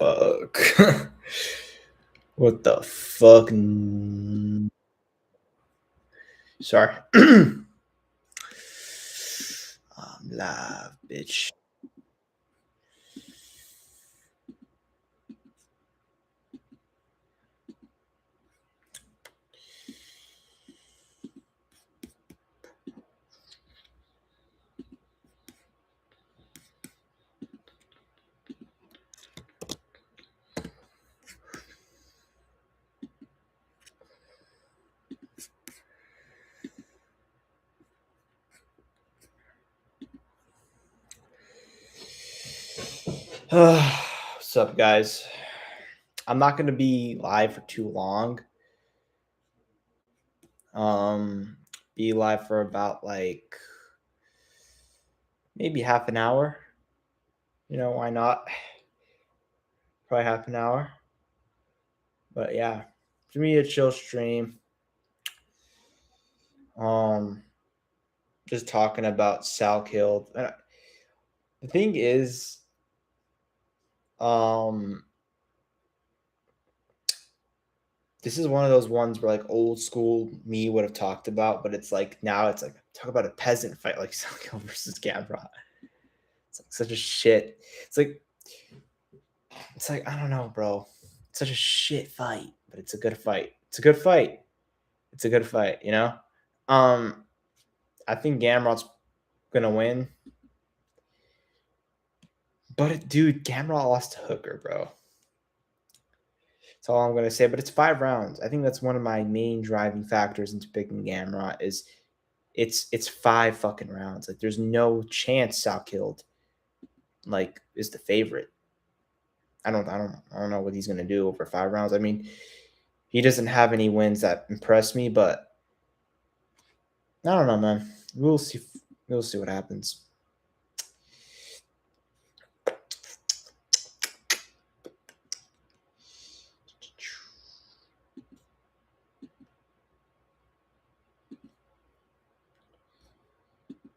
fuck? What the fuck? Sorry. I'm live, bitch. What's up, guys? I'm not gonna be live for too long. Be live for about like maybe half an hour. You know, why not? Probably half an hour. But yeah, for me a chill stream. Just talking about Salkild. The thing is, this is one of those ones where like old school me would have talked about, but it's like now it's like talk about a peasant fight like Salkild versus Gamrot. It's like such a shit. It's like I don't know, bro. It's such a shit fight, but it's a good fight. It's a good fight. It's a good fight, you know? I think Gamrot's gonna win. But dude, Gamrot lost to Hooker, bro. That's all I'm gonna say. But it's 5 rounds. I think that's one of my main driving factors into picking Gamrot is it's 5 fucking rounds. Like there's no chance Salkild like is the favorite. I don't know what he's gonna do over 5 rounds. I mean, he doesn't have any wins that impress me, but I don't know, man. We'll see. We'll see what happens.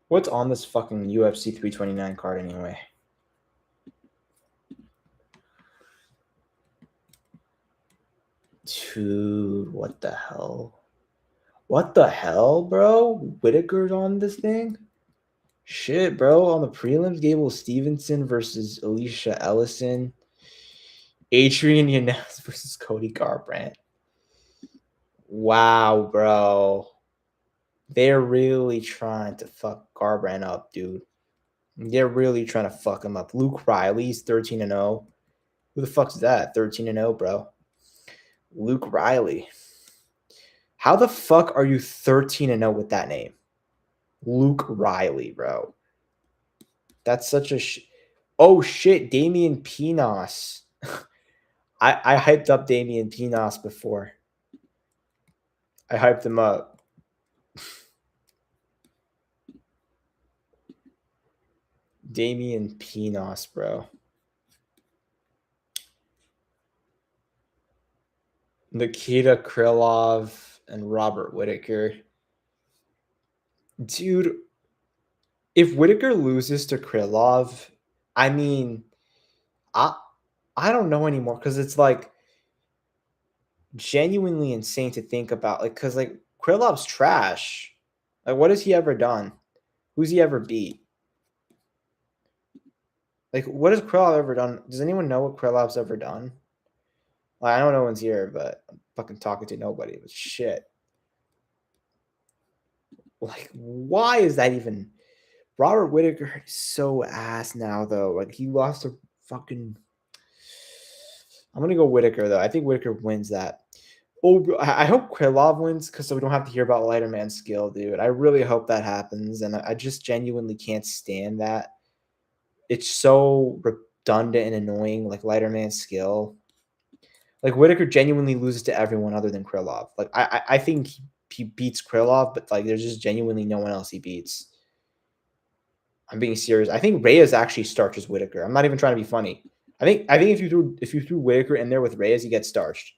What's on this fucking UFC 329 card anyway? Dude, what the hell? What the hell, bro? Whitaker's on this thing? Shit, bro. On the prelims, Gable Stevenson versus Alicia Ellison. Adrian Yanez versus Cody Garbrandt. Wow, bro. They're really trying to fuck Garbrandt up, dude. They're really trying to fuck him up. Luke Riley's 13-0. Who the fuck's that? 13-0, bro. Luke Riley. How the fuck are you 13-0 with that name? Luke Riley, bro. That's such a oh shit, Damian Pinos. I hyped up Damian Pinos before. I hyped him up. Damian Pinos, bro. Nikita Krylov and Robert Whitaker. Dude, if Whitaker loses to Krylov, I mean, I don't know anymore because it's like genuinely insane to think about. Like, because like Krylov's trash. Like, what has he ever done? Who's he ever beat? Like, what has Krylov ever done? Does anyone know what Krylov's ever done? Like, I know no one's here, but I'm fucking talking to nobody. But shit. Like, why is that even? Robert Whitaker is so ass now, though. Like, he lost a fucking. I'm gonna go Whitaker though. I think Whitaker wins that. Oh, I hope Krylov wins because so we don't have to hear about lighter man skill, dude. I really hope that happens, and I just genuinely can't stand that. It's so redundant and annoying, like lighter man skill. Like Whitaker genuinely loses to everyone other than Krylov. Like I think he beats Krylov, but like there's just genuinely no one else he beats. I'm being serious. I think Reyes actually starches Whitaker. I'm not even trying to be funny. I think if you threw Whitaker in there with Reyes, he gets starched.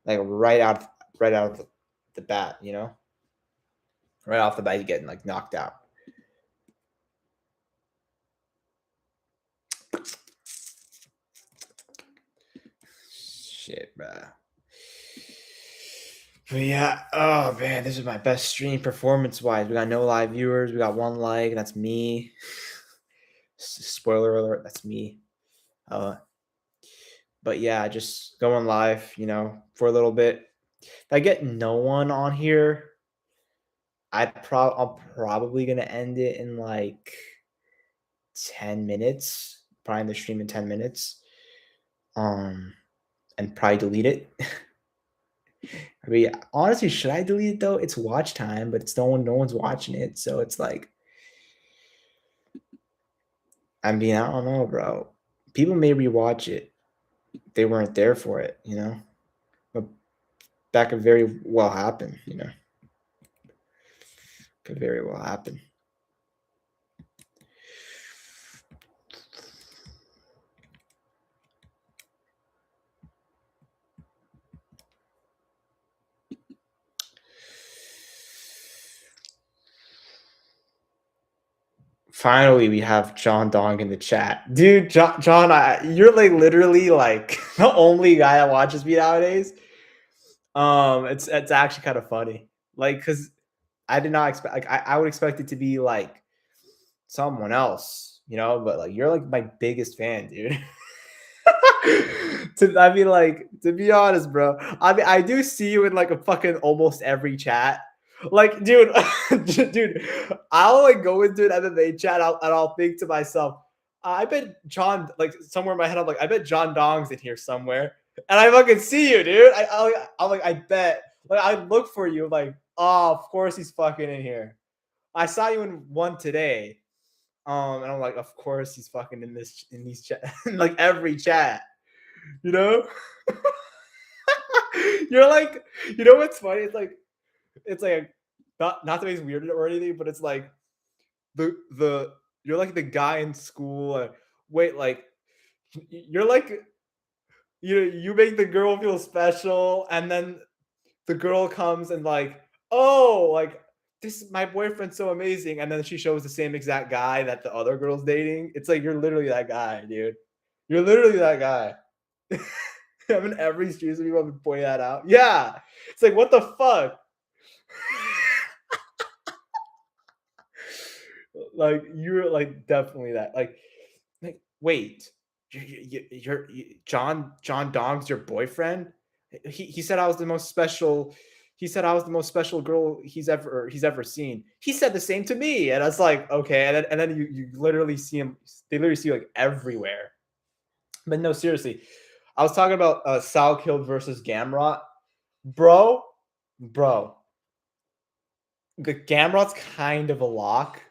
Like right out of the bat, you know? Right off the bat, he's getting like knocked out. shit, bro. But yeah, oh man, this is my best stream performance-wise. We got no live viewers. We got 1 like, and that's me. Spoiler alert, that's me. Uh, but yeah, just going live, you know, for a little bit. If I get no one on here, I'm probably gonna end it in like 10 minutes. Probably end the stream in 10 minutes. And probably delete it. I mean, honestly, should I delete it though? It's watch time, but it's no one's watching it, so it's like, I mean, I don't know, bro. People may rewatch it. They weren't there for it, you know. But that could very well happen, you know. Could very well happen. Finally, we have John Dong in the chat, dude. John, you're like literally like the only guy that watches me nowadays. It's actually kind of funny, like, because I did not expect, like, I would expect it to be like someone else, you know, but like you're like my biggest fan, dude. I mean, like, to be honest, bro. I mean, I do see you in like a fucking almost every chat. Like, dude, dude, I'll like go into an MMA chat and I'll think to myself, I bet John, like somewhere in my head, I'm like, I bet John Dong's in here somewhere, and I fucking see you, dude. I'm like, I bet. Like, I look for you, like, oh, of course he's fucking in here. I saw you in one today, and I'm like, of course he's fucking in these chat, in like every chat, you know. You're like, you know what's funny? It's like not to make it weird or anything, but it's like the you're like the guy in school. Wait, like you're like you make the girl feel special, and then the girl comes and like, oh, like this my boyfriend's so amazing, and then she shows the same exact guy that the other girl's dating. It's like you're literally that guy, dude. You're literally that guy. I'm in every stream, so people have been pointing that out. Yeah, it's like what the fuck. Like you're like definitely that. Like wait, you're John Dong's your boyfriend? He said I was the most special. He said I was the most special girl he's ever seen. He said the same to me, and I was like, okay. And then you literally see him. They literally see you like everywhere. But no, seriously, I was talking about Salkild versus Gamrot, bro. Gamrot's kind of a lock,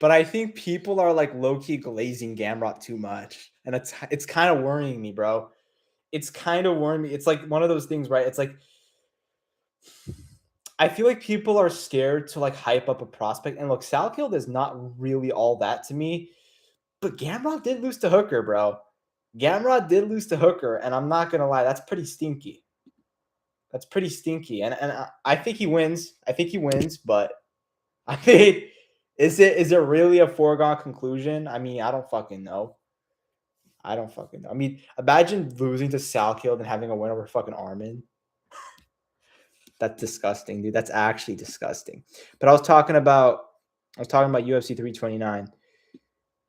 but I think people are like low key glazing Gamrot too much, and it's kind of worrying me, bro. It's kind of worrying me. It's like one of those things, right? It's like I feel like people are scared to like hype up a prospect, and look, Salkild is not really all that to me, but Gamrot did lose to Hooker, bro. Gamrot did lose to Hooker, and I'm not gonna lie, that's pretty stinky. That's pretty stinky, and I think he wins. I think he wins, but I mean, is it really a foregone conclusion? I mean, I don't fucking know. I don't fucking know. I mean, imagine losing to Salkild and having a win over fucking Armin. That's disgusting, dude. That's actually disgusting. But I was talking about UFC 329.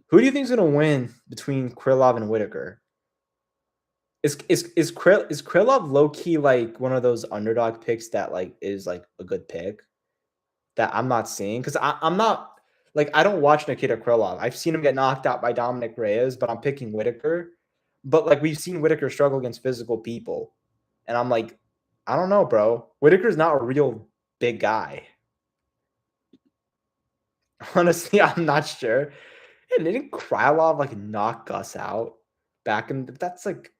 Who do you think is gonna win between Krylov and Whitaker? Is Krylov low key like one of those underdog picks that like is like a good pick that I'm not seeing? Because I'm not like I don't watch Nikita Krylov. I've seen him get knocked out by Dominic Reyes, but I'm picking Whitaker. But like we've seen Whitaker struggle against physical people, and I'm like, I don't know, bro. Whitaker's not a real big guy. Honestly, I'm not sure. And didn't Krylov like knock Gus out back in? That's like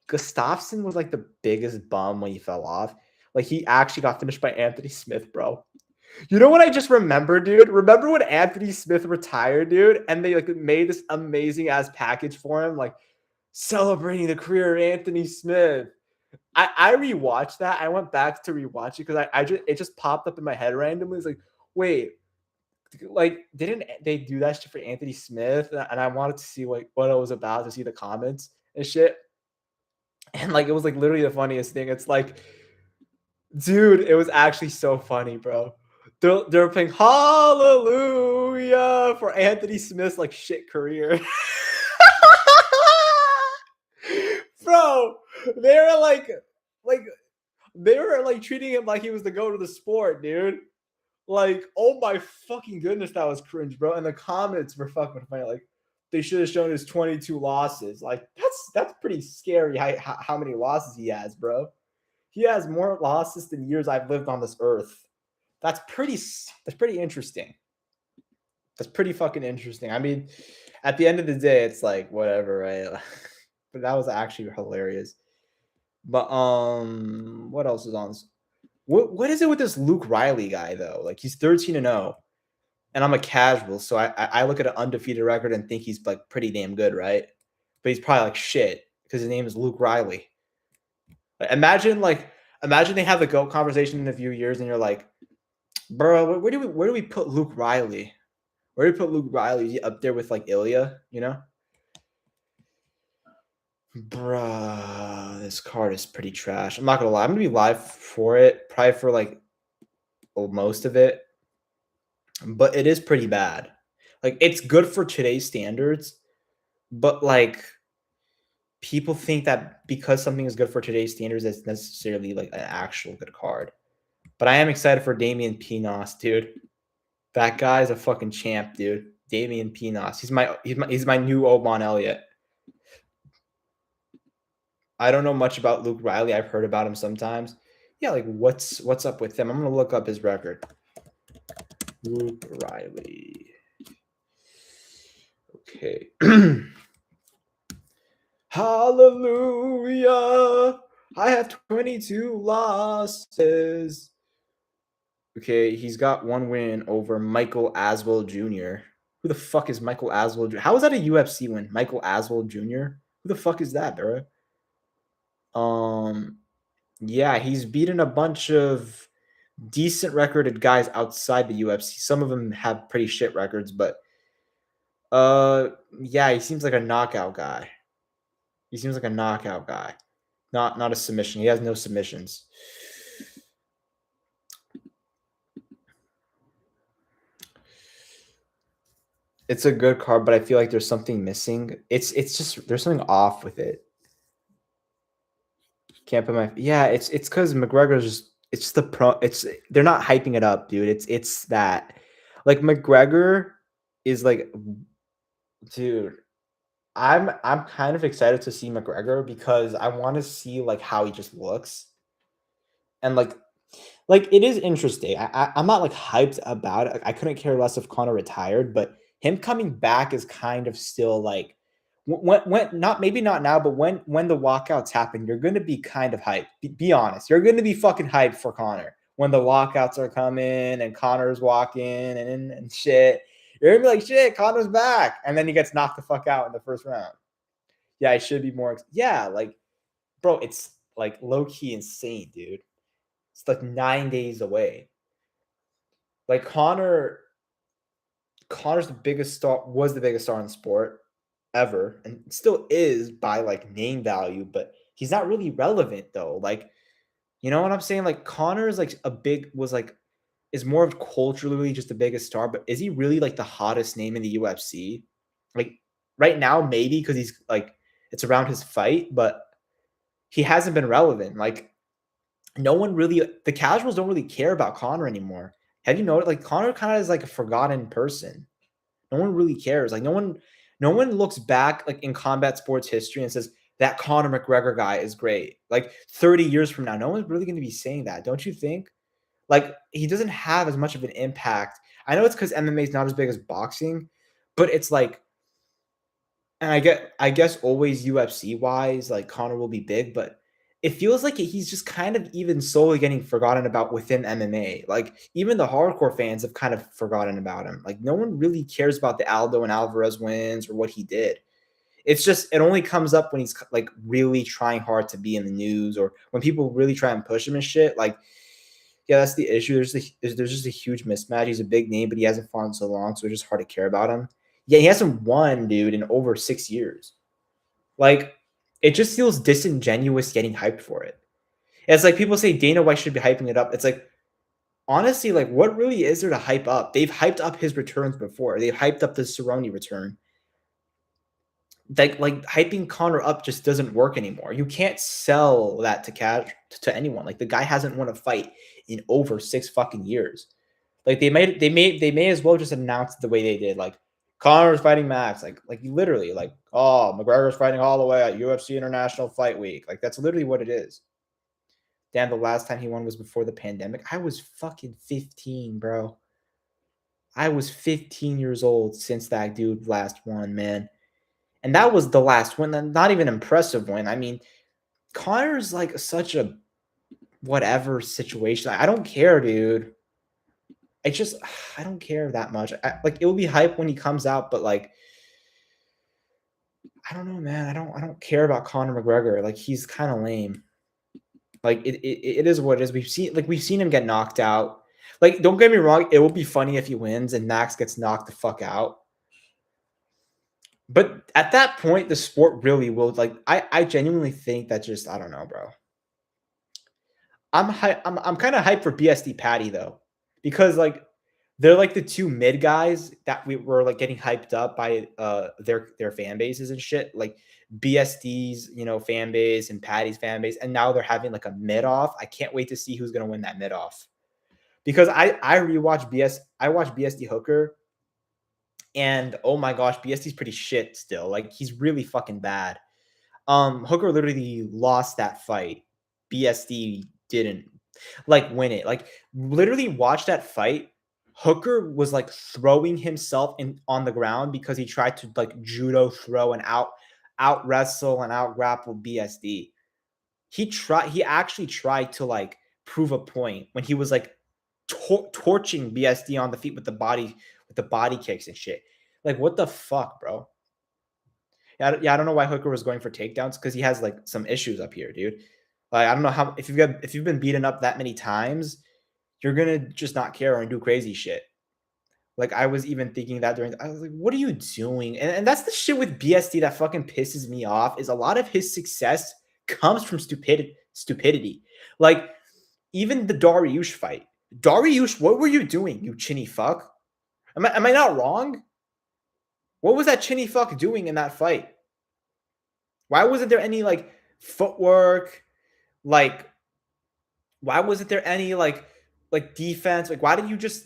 Gustafsson was like the biggest bum when he fell off. Like he actually got finished by Anthony Smith, bro. You know what I just remembered, dude? Remember when Anthony Smith retired, dude? And they like made this amazing ass package for him, like celebrating the career of Anthony Smith. I rewatched that. I went back to rewatch it because it just popped up in my head randomly. It's like, wait, like didn't they do that shit for Anthony Smith? And I wanted to see like what it was about to see the comments and shit. And like it was like literally the funniest thing. It's like, dude, it was actually so funny, bro. They're playing Hallelujah for Anthony Smith's like shit career. Bro, they were like they were like treating him like he was the goat of the sport, dude. Like, oh my fucking goodness, that was cringe, bro. And the comments were fucking funny. Like, they should have shown his 22 losses. Like, that's pretty scary how many losses he has, bro. He has more losses than years I've lived on this earth. That's pretty interesting. That's pretty fucking interesting. I mean, at the end of the day, it's like whatever, right? But that was actually hilarious. But what else is on? What is it with this Luke Riley guy though? Like he's 13-0, and I'm a casual, so I look at an undefeated record and think he's like pretty damn good, right? But he's probably like shit because his name is Luke Riley. Like, imagine they have the GOAT conversation in a few years, and you're like, bro, where do we put Luke Riley? Where do we put Luke Riley? Is he up there with like Ilya? You know? Bruh, this card is pretty trash. I'm not gonna lie. I'm gonna be live for it, probably for like most of it, but it is pretty bad. Like it's good for today's standards, but like people think that because something is good for today's standards, it's necessarily like an actual good card. But I am excited for Damian Pinos, dude. That guy's a fucking champ, dude. Damian Pinos. He's my new Oban Elliott. I don't know much about Luke Riley. I've heard about him sometimes. Yeah, like what's up with him? I'm gonna look up his record. Luke Riley. Okay. Hallelujah. I have 22 losses. Okay, he's got one win over Michael Aswell Jr. Who the fuck is Michael Aswell Jr.? How is that a UFC win? Michael Aswell Jr.? Who the fuck is that, bro? Yeah, he's beaten a bunch of decent recorded guys outside the UFC. Some of them have pretty shit records, but yeah, he seems like a knockout guy. He seems like a knockout guy. Not a submission. He has no submissions. It's a good card, but I feel like there's something missing. It's just there's something off with it. Can't put my it's because McGregor's just it's the pro it's they're not hyping it up, dude. It's that like McGregor is like, dude. I'm kind of excited to see McGregor because I want to see like how he just looks and like it is interesting. I'm not like hyped about it. I couldn't care less if Conor retired, but him coming back is kind of still like when not maybe not now, but when the walkouts happen, you're gonna be kind of hyped. Be honest, you're gonna be fucking hyped for Conor when the walkouts are coming and Conor's walking and shit. You're gonna be like, shit, Conor's back, and then he gets knocked the fuck out in the first round. Yeah, I should be more. Yeah, like, bro, it's like low key insane, dude. It's like 9 days away. Like Connor's the biggest star, was the biggest star in the sport ever, and still is by like name value, but he's not really relevant though. Like, you know what I'm saying? Like Connor is like is more of culturally just the biggest star, but is he really like the hottest name in the UFC? Like right now, maybe because he's like it's around his fight, but he hasn't been relevant. Like no one really, the casuals don't really care about Conor anymore. Have you noticed? Like Conor kind of is like a forgotten person. No one really cares. Like no one looks back like in combat sports history and says that Conor McGregor guy is great. Like 30 years from now, no one's really going to be saying that, don't you think? Like he doesn't have as much of an impact. I know it's because MMA is not as big as boxing, but it's like, and I guess always UFC wise, like Conor will be big, but it feels like he's just kind of even slowly getting forgotten about within MMA. Like even the hardcore fans have kind of forgotten about him. Like no one really cares about the Aldo and Alvarez wins or what he did. It's just it only comes up when he's like really trying hard to be in the news or when people really try and push him and shit. Like, yeah, that's the issue. There's just a huge mismatch. He's a big name, but he hasn't fought in so long, so it's just hard to care about him. Yeah, he hasn't won, dude, in over 6 years. Like, it just feels disingenuous getting hyped for it. It's like people say Dana White should be hyping it up. It's like, honestly, like, what really is there to hype up? They've hyped up his returns before. They've hyped up the Cerrone return. Like hyping Connor up just doesn't work anymore. You can't sell that to anyone. Like, the guy hasn't won a fight in over 6 fucking years. Like, they may as well just announce it the way they did. Like, Connor's fighting Max. Like literally, like, oh, McGregor's fighting all the way at UFC International Fight Week. Like, that's literally what it is. Damn, the last time he won was before the pandemic. I was fucking 15, bro. I was 15 years old since that dude last won, man. And that was the last win. Not even impressive win. I mean, Connor's like such a whatever situation. I don't care, dude. I don't care that much. Like, it will be hype when he comes out, but like, I don't know, man. I don't care about Conor McGregor. Like, he's kind of lame. Like, it is what it is. We've seen him get knocked out. Like, don't get me wrong, it will be funny if he wins and Max gets knocked the fuck out. But at that point, the sport really will, like, I genuinely think that just, I don't know, bro. I'm kind of hyped for BSD Patty though, because like they're like the two mid guys that we were like getting hyped up by their fan bases and shit. Like BSD's, fan base and Patty's fan base, and now they're having like a mid off. I can't wait to see who's gonna win that mid off. Because I watched BSD Hooker, and oh my gosh, BSD's pretty shit still. Like, he's really fucking bad. Hooker literally lost that fight. BSD didn't like win it. Like, literally watch that fight. Hooker was like throwing himself on the ground because he tried to like judo throw and out wrestle and out grapple BSD. He actually tried to like prove a point when he was like torching BSD on the feet with the body kicks and shit. Like, what the fuck, bro? Yeah, I don't know why Hooker was going for takedowns, because he has like some issues up here, dude. Like, I don't know how, if you've been beaten up that many times, you're gonna just not care and do crazy shit. Like, I was even thinking that I was like, what are you doing? And that's the shit with BSD that fucking pisses me off, is a lot of his success comes from stupidity. Like, even the Dariush fight. Dariush, what were you doing, you chinny fuck? Am I not wrong? What was that chinny fuck doing in that fight? Why wasn't there any like footwork? Like, why wasn't there any like defense? Like, why did you just,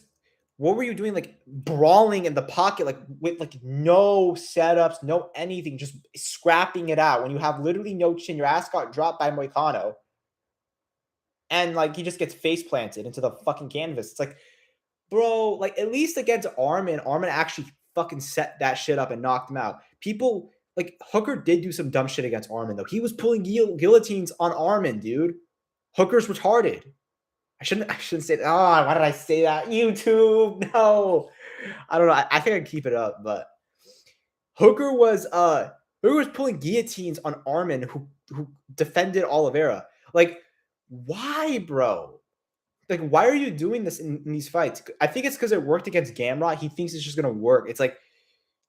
what were you doing, like brawling in the pocket, like with like no setups, no anything, just scrapping it out when you have literally no chin? Your ass got dropped by Moicano, and like he just gets face planted into the fucking canvas. It's like, bro, like at least against Armin actually fucking set that shit up and knocked him out. People like Hooker did do some dumb shit against Armin though. He was pulling guillotines on Armin, dude. Hooker's retarded. I shouldn't say that. Oh, why did I say that? YouTube, no. I don't know. I think I can keep it up, but Hooker was pulling guillotines on Armin, who defended Oliveira. Like, why, bro? Like, why are you doing this in these fights? I think it's because it worked against Gamrot. He thinks it's just gonna work. It's like,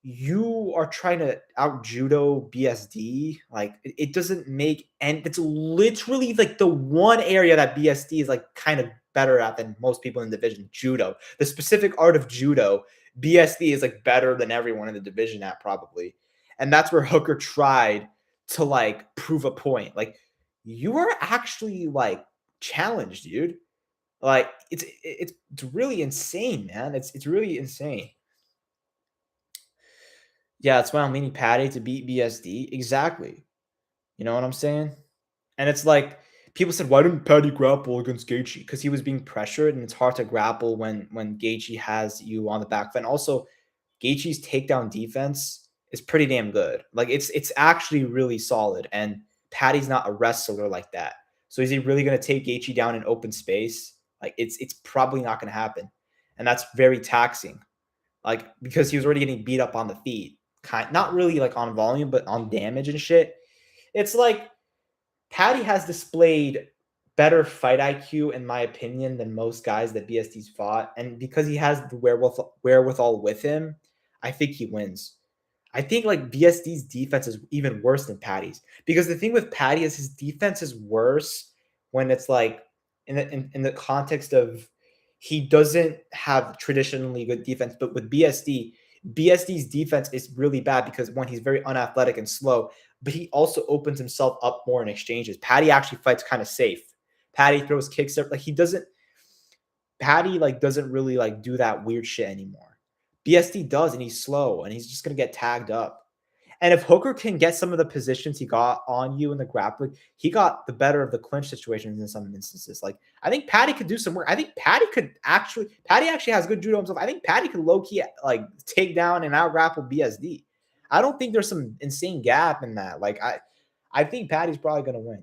you are trying to out judo BSD. Like, it doesn't make, and it's literally like the one area that BSD is like kind of better at than most people in the division. Judo, the specific art of judo, BSD is like better than everyone in the division at, probably. And that's where Hooker tried to like prove a point. Like, you are actually like challenged, dude. Like, it's really insane, man. It's really insane. Yeah, that's why I'm leaning Patty to beat BSD. Exactly. You know what I'm saying? And it's like, people said, why didn't Patty grapple against Gaethje? Because he was being pressured, and it's hard to grapple when Gaethje has you on the back foot. And also, Gaethje's takedown defense is pretty damn good. Like, it's actually really solid. And Patty's not a wrestler like that. So is he really going to take Gaethje down in open space? Like, it's probably not going to happen. And that's very taxing. Like, because he was already getting beat up on the feet. Not really like on volume, but on damage and shit. It's like, Patty has displayed better fight IQ, in my opinion, than most guys that BSD's fought. And because he has the wherewithal with him, I think he wins. I think like BSD's defense is even worse than Patty's, because the thing with Patty is his defense is worse when it's like in the context of he doesn't have traditionally good defense, but with BSD's defense is really bad because one, he's very unathletic and slow, but he also opens himself up more in exchanges. Patty actually fights kind of safe. Patty throws kicks, like he doesn't. Patty like doesn't really like do that weird shit anymore. BSD does, and he's slow, and he's just gonna get tagged up. And if Hooker can get some of the positions he got on you in the grappling, he got the better of the clinch situations in some instances. Like I think Patty could do some work. I think Patty actually has good judo himself. I think Patty could low key like take down and out grapple BSD. I don't think there's some insane gap in that. Like I think Patty's probably gonna win.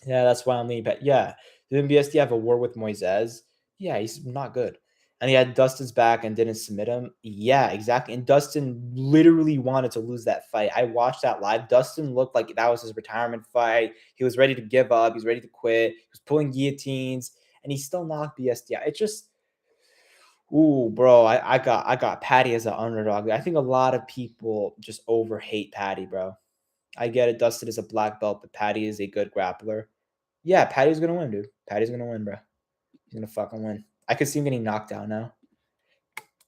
Yeah, that's why I'm leaning Pat. Yeah, didn't BSD have a war with Moises? Yeah, he's not good. And he had Dustin's back and didn't submit him. Yeah, exactly. And Dustin literally wanted to lose that fight. I watched that live. Dustin looked like that was his retirement fight. He was ready to give up. He was ready to quit. He was pulling guillotines, and he still knocked BSD out. It just, ooh, bro. I got Patty as an underdog. I think a lot of people just over hate Patty, bro. I get it. Dustin is a black belt, but Patty is a good grappler. Yeah, Patty's gonna win, dude. Patty's gonna win, bro. He's gonna fucking win. I could see him getting knocked out now.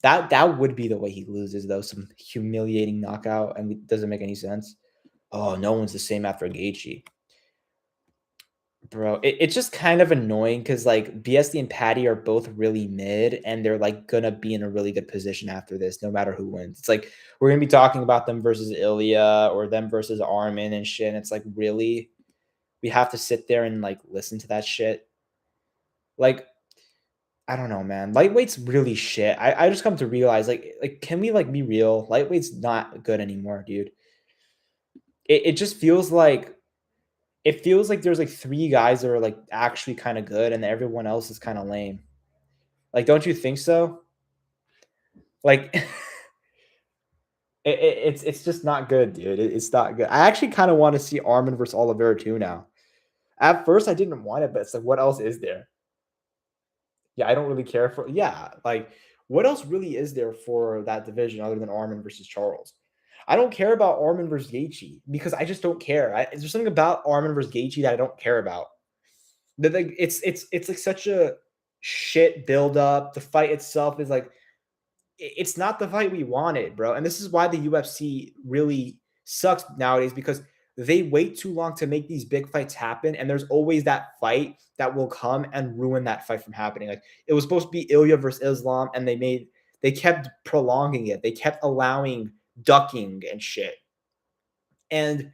That would be the way he loses, though. Some humiliating knockout, and it doesn't make any sense. Oh, no one's the same after Gaethje. Bro, it's just kind of annoying because like BSD and Patty are both really mid, and they're like gonna be in a really good position after this, no matter who wins. It's like we're gonna be talking about them versus Ilya or them versus Armin and shit. And it's like, really, we have to sit there and like listen to that shit. Like, I don't know, man. Lightweight's really shit. I just come to realize, like, can we like be real? Lightweight's not good anymore, dude. It just feels like there's like three guys that are like actually kind of good, and everyone else is kind of lame. Like, don't you think so? Like, it's just not good, dude. It's not good. I actually kind of want to see Armin versus Oliveira too now. At first, I didn't want it, but it's like, what else is there? Yeah, I don't really care for. Yeah, like, what else really is there for that division other than Armin versus Charles? I don't care about Armin versus Gaethje because I just don't care. There's something about Armin versus Gaethje that I don't care about. Like, it's like such a shit build up. The fight itself is like it's not the fight we wanted, bro. And this is why the UFC really sucks nowadays because they wait too long to make these big fights happen. And there's always that fight that will come and ruin that fight from happening. Like it was supposed to be Ilya versus Islam, and they kept prolonging it. They kept allowing ducking and shit. And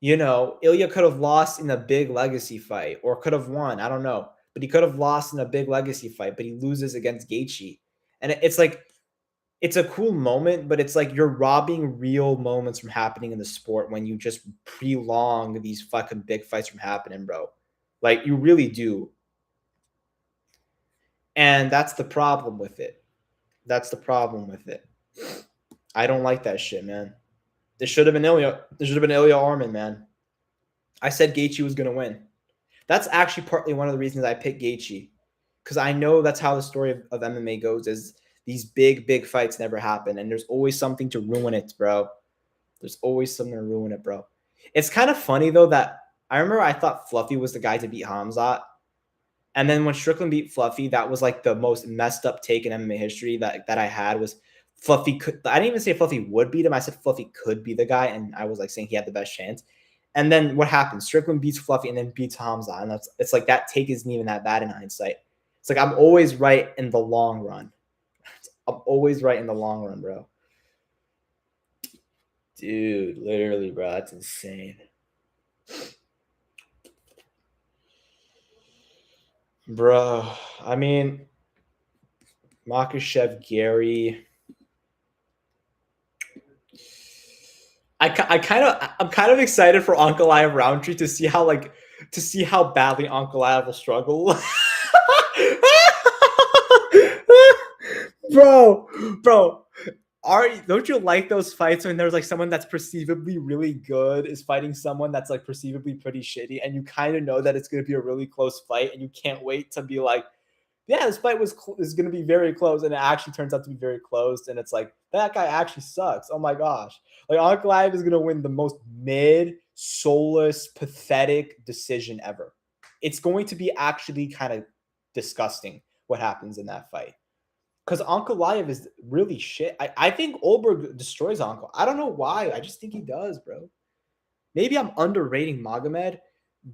Ilya could have lost in a big legacy fight or could have won. I don't know. But he could have lost in a big legacy fight, but he loses against Gaethje. And it's like, it's a cool moment, but it's like you're robbing real moments from happening in the sport when you just prolong these fucking big fights from happening, bro. Like you really do. And that's the problem with it. That's the problem with it. I don't like that shit, man. This should have been Ilya. This should have been Ilya Armin, man. I said Gaethje was going to win. That's actually partly one of the reasons I picked Gaethje. Because I know that's how the story of MMA goes is these big fights never happen. And there's always something to ruin it, bro. There's always something to ruin it, bro. It's kind of funny, though, that I remember I thought Fluffy was the guy to beat Hamzat. And then when Strickland beat Fluffy, that was like the most messed up take in MMA history that I had was Fluffy could. I didn't even say Fluffy would beat him. I said Fluffy could be the guy. And I was like saying he had the best chance. And then what happens? Strickland beats Fluffy and then beats Hamzat. And it's like that take isn't even that bad in hindsight. It's like I'm always right in the long run. I'm always right in the long run, bro. Dude, literally, bro. That's insane. Bro, I mean, Makhachev, Gary. I'm kind of excited for Ankalaev Roundtree to see how badly Ankalaev will struggle. bro, don't you like those fights when there's like someone that's perceivably really good is fighting someone that's like perceivably pretty shitty, and you kind of know that it's going to be a really close fight, and you can't wait to be like, yeah, this fight is going to be very close, and it actually turns out to be very close. And it's like that guy actually sucks. Oh my gosh, like Ankalaev is going to win the most mid, soulless, pathetic decision ever. It's going to be actually kind of disgusting what happens in that fight because Ankalaev is really shit. I think Olberg destroys Ankalaev. I don't know why. I just think he does, bro. Maybe I'm underrating Magomed,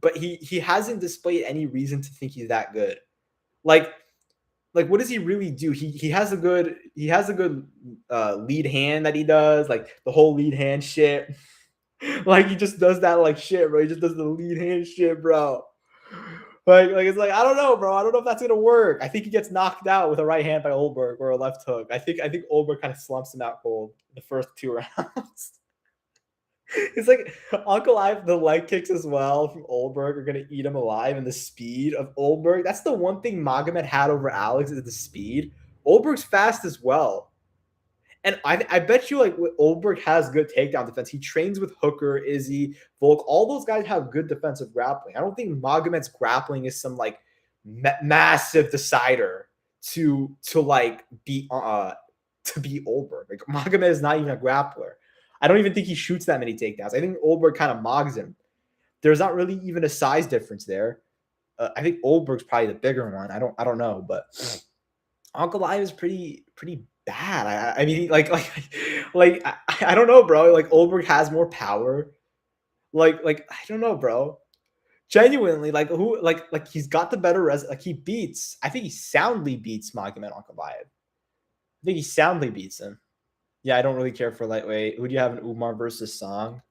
but he hasn't displayed any reason to think he's that good. Like what does he really do? He has a good lead hand that he does, like the whole lead hand shit. Like he just does that like shit, bro. He just does the lead hand shit, bro. Like it's like I don't know, bro. I don't know if that's gonna work. I think he gets knocked out with a right hand by Olberg or a left hook. I think Olberg kind of slumps him out cold the first 2 rounds. It's like Ankalaev, the leg kicks as well from Olberg are gonna eat him alive, and the speed of Olberg. That's the one thing Magomed had over Alex is the speed. Olberg's fast as well. And I bet you like Olberg has good takedown defense. He trains with Hooker, Izzy, Volk. All those guys have good defensive grappling. I don't think Magomed's grappling is some like massive decider to like beat Olberg. Like Magomed is not even a grappler. I don't even think he shoots that many takedowns. I think Olberg kind of mogs him. There's not really even a size difference there. I think Olberg's probably the bigger one. I don't know, but Ankalaev is pretty bad. I mean, I don't know, bro. Like Olberg has more power. Like I don't know, bro. Genuinely, like who, like he's got the better like he beats. I think he soundly beats Magomed Ankalaev. I think he soundly beats him. Yeah, I don't really care for lightweight. Who do you have in Umar versus Song?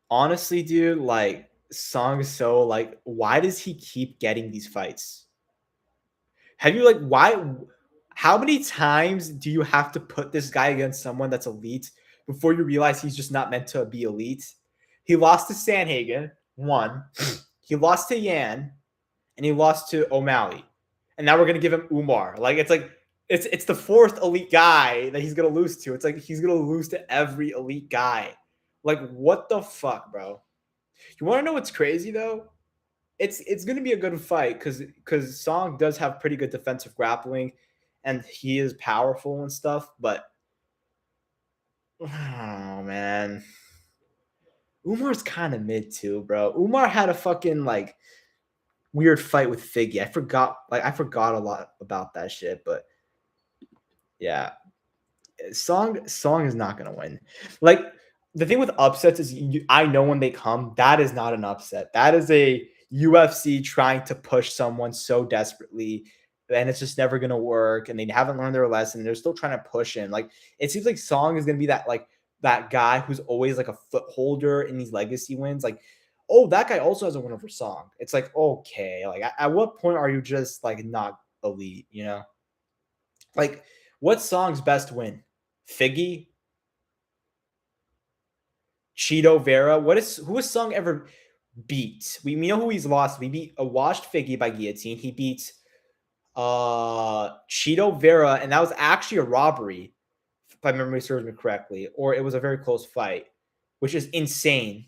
Honestly, dude, like Song is so like, why does he keep getting these fights? Have you like why? How many times do you have to put this guy against someone that's elite before you realize he's just not meant to be elite? He lost to Sanhagen, one. He lost to Yan, and he lost to O'Malley. And now we're gonna give him Umar. Like it's the fourth elite guy that he's gonna lose to. It's like he's gonna lose to every elite guy. Like what the fuck, bro? You want to know what's crazy though? It's going to be a good fight because Song does have pretty good defensive grappling, and he is powerful and stuff. But oh man, Umar's kind of mid too, bro. Umar had a fucking like weird fight with Figgy. I forgot a lot about that shit. But yeah, Song is not gonna win. Like the thing with upsets is I know when they come, that is not an upset. That is a UFC trying to push someone so desperately, and it's just never gonna work. And they haven't learned their lesson. They're still trying to push in. Like it seems like Song is gonna be that guy who's always like a footholder in these legacy wins. Like, oh, that guy also has a win over Song. It's like okay, like at what point are you just like not elite? You know, like what Song's best win? Figgy, Cheeto Vera. Who has Sung ever beat? We know who he's lost. We beat a washed Figgy by guillotine. He beat Cheeto Vera, and that was actually a robbery, if my memory serves me correctly, or it was a very close fight, which is insane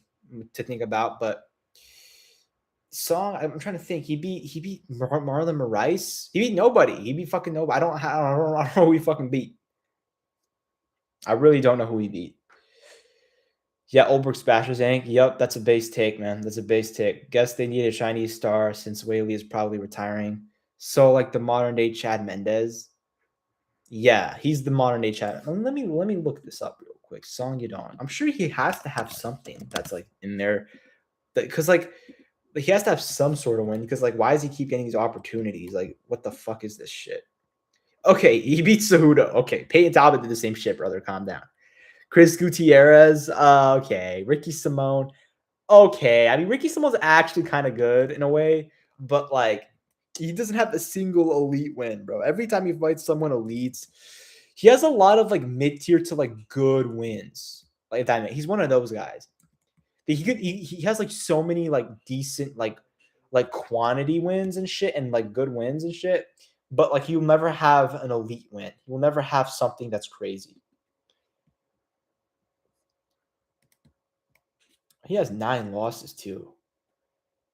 to think about. But Song, I'm trying to think. He beat Marlon Moraes. He beat nobody. He beat fucking nobody. I don't know who he fucking beat. I really don't know who he beat. Yeah, Olberg Spashes Inc. Yep, that's a base take, man. That's a base take. Guess they need a Chinese star since Whaley is probably retiring. So like the modern day Chad Mendez. Yeah, he's the modern day Chad. Let me look this up real quick. Song Yadong. I'm sure he has to have something that's like in there. Because like he has to have some sort of win. Because like why does he keep getting these opportunities? Like what the fuck is this shit? Okay, he beat Cejudo. Okay, Peyton Talbot did the same shit, brother. Calm down. Chris Gutierrez. Okay. Ricky Simone. Okay. I mean, Ricky Simone's actually kind of good in a way, but like he doesn't have a single elite win, bro. Every time he fights someone elite, he has a lot of like mid-tier to like good wins. Like that, he's one of those guys. He has like so many like decent like quantity wins and shit and like good wins and shit, but like he'll never have an elite win. He will never have something that's crazy. He has 9 losses too.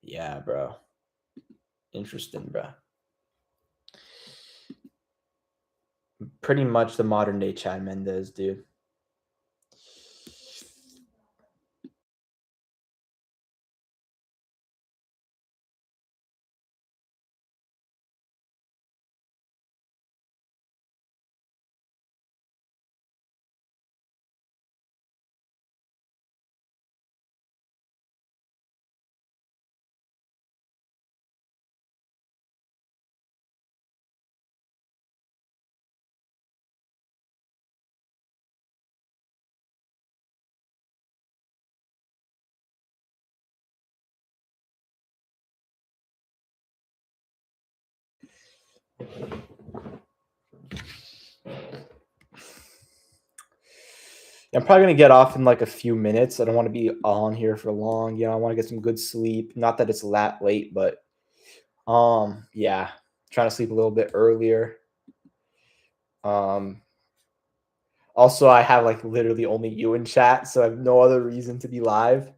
Yeah, bro. Interesting, bro. Pretty much the modern day Chad Mendes, dude. I'm probably gonna get off in like a few minutes. I don't want to be on here for long. You know, I want to get some good sleep. Not that it's that late, but yeah, trying to sleep a little bit earlier. Um, also, I have like literally only you in chat, so I have no other reason to be live.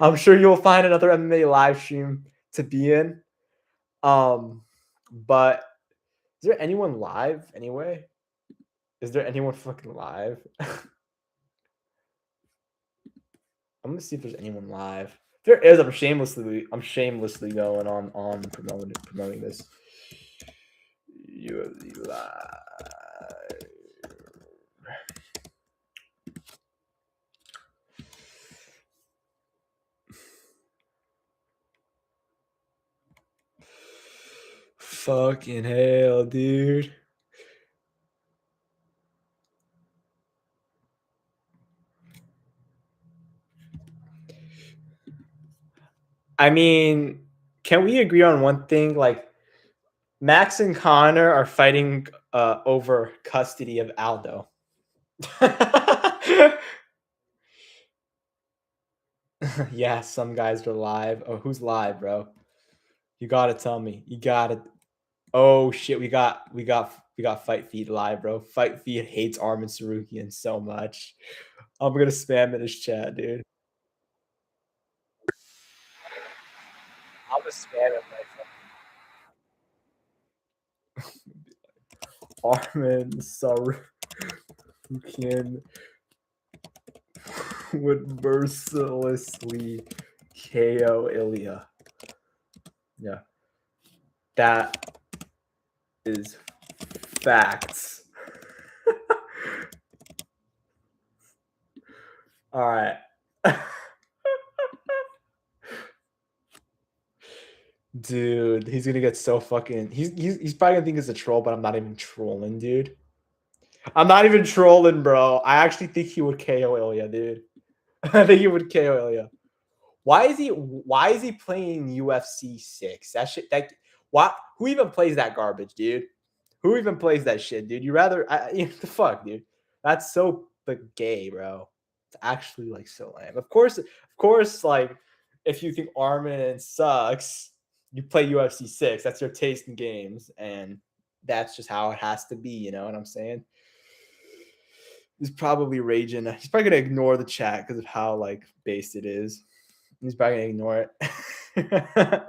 I'm sure you'll find another MMA live stream to be in. But is there anyone live anyway? Is there anyone fucking live? I'm gonna see if there's anyone live. If there is, I'm shamelessly going on promoting this. UFC live. Fucking hell, dude. I mean, can we agree on one thing? Like, Max and Connor are fighting over custody of Aldo. Yeah, some guys are live. Oh, who's live, bro? You gotta tell me. You gotta. Oh shit, we got Fight Feed live, bro. Fight Feed hates Armin Sarukian so much. I'm gonna spam in his chat, dude. I'm gonna spam it like Armin Sarukian would mercilessly KO Ilya. Yeah, that is facts. All right. Dude, he's gonna get so fucking. He's probably gonna think it's a troll, but I'm not even trolling, dude. I'm not even trolling, bro. I actually think he would KO Ilya, dude. I think he would KO Ilya. Why is he playing UFC 6? That shit. Why? Who even plays that garbage, dude? Who even plays that shit, dude? You rather the fuck, dude? That's so like gay, bro. It's actually like so lame. Of course, like if you think Armin sucks, you play UFC 6. That's your taste in games, and that's just how it has to be. You know what I'm saying? He's probably raging. He's probably gonna ignore the chat because of how like based it is. He's probably gonna ignore it.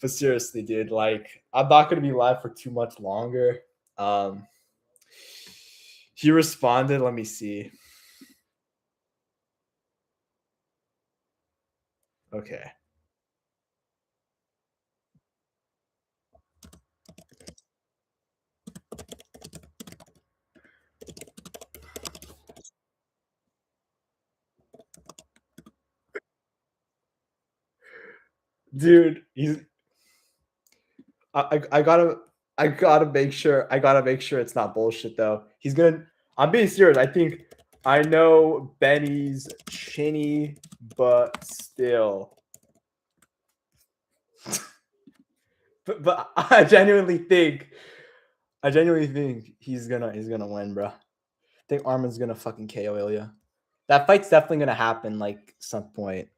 But seriously, dude, like I'm not gonna be live for too much longer. Um, he responded. Let me see. Okay, dude, he's. I gotta make sure it's not bullshit though. He's gonna. I'm being serious. I know Benny's chinny, but still. But I genuinely think he's gonna win, bro. I think Armin's gonna fucking KO Ilya. That fight's definitely gonna happen like some point.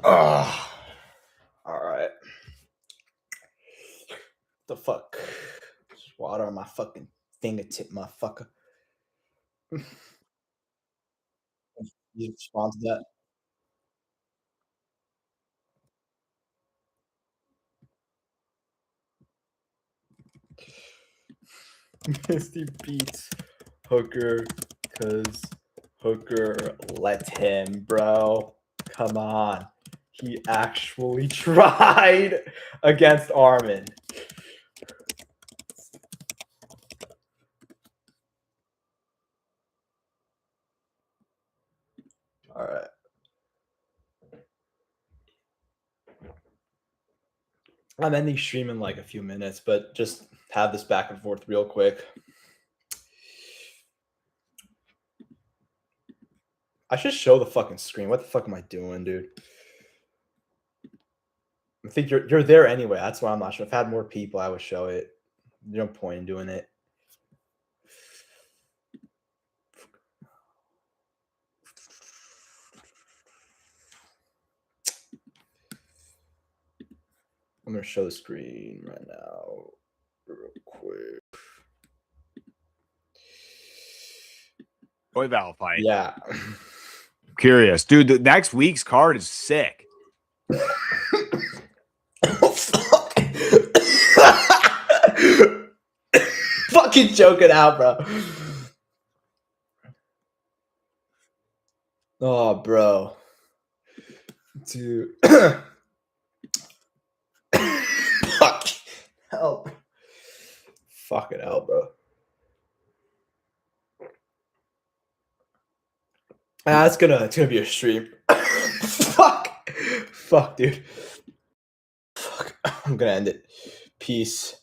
All right. The fuck? Just water on my fucking fingertip, motherfucker. You respond to that? Misty beats Hooker because Hooker let him, bro. Come on. He actually tried against Armin. All right. I'm ending stream in like a few minutes, but just have this back and forth real quick. I should show the fucking screen. What the fuck am I doing, dude? I think you're there anyway. That's why I'm not sure. If I had more people, I would show it. There's no point in doing it. I'm gonna show the screen right now, real quick. Boy Val fight. Yeah. Curious, dude. The next week's card is sick. Oh, fuck. Fucking joke it out, bro. Oh, bro. Dude. Fuck. Help. Fucking hell, bro. It's gonna be a stream. Fuck. Fuck, dude. Fuck. I'm gonna end it. Peace.